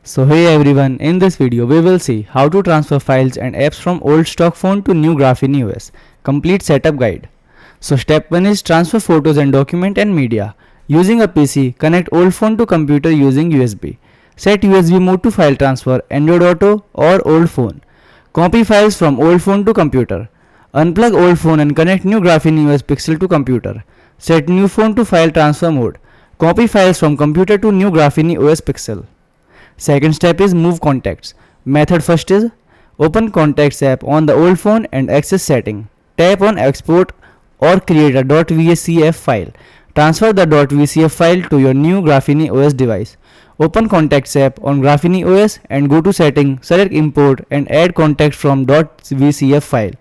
So hey everyone, in this video we will see how to transfer files and apps from old stock phone to new GrapheneOS. Complete setup guide. So step 1 is transfer photos and document and media. Using a PC, connect old phone to computer using USB. Set USB mode to file transfer, Android Auto or old phone. Copy files from old phone to computer. Unplug old phone and connect new GrapheneOS Pixel to computer. Set new phone to file transfer mode. Copy files from computer to new GrapheneOS Pixel. Second step is move contacts. Method first is open contacts app on the old phone and access setting. Tap on export or create a .vcf file. Transfer the .vcf file to your new GrapheneOS device. Open contacts app on GrapheneOS and go to setting, select import and add contact from .vcf file.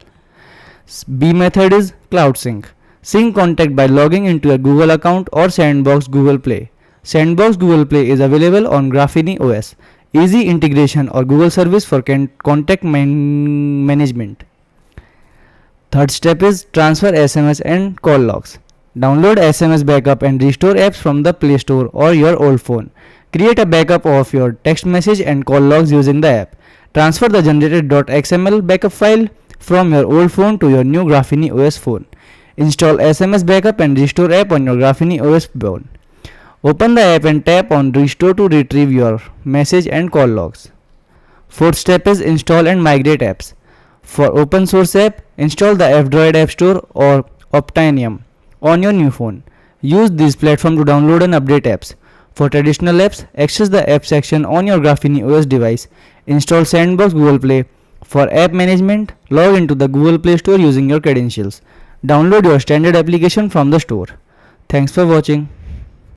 B method is cloud sync. Sync contact by logging into a Google account or Sandbox Google Play. Sandbox Google Play is available on GrapheneOS. Easy integration or Google service for contact management. Third step is transfer SMS and call logs. Download SMS backup and restore apps from the Play Store or your old phone. Create a backup of your text message and call logs using the app. Transfer the generated .xml backup file from your old phone to your new GrapheneOS phone. Install SMS backup and restore app on your GrapheneOS phone. Open the app and tap on Restore to retrieve your message and call logs. Fourth step is install and migrate apps. For open source app, install the F-Droid App Store or Optimium on your new phone. Use this platform to download and update apps. For traditional apps, access the app section on your GrapheneOS device. Install Sandbox Google Play. For app management, log into the Google Play Store using your credentials. Download your standard application from the store. Thanks for watching.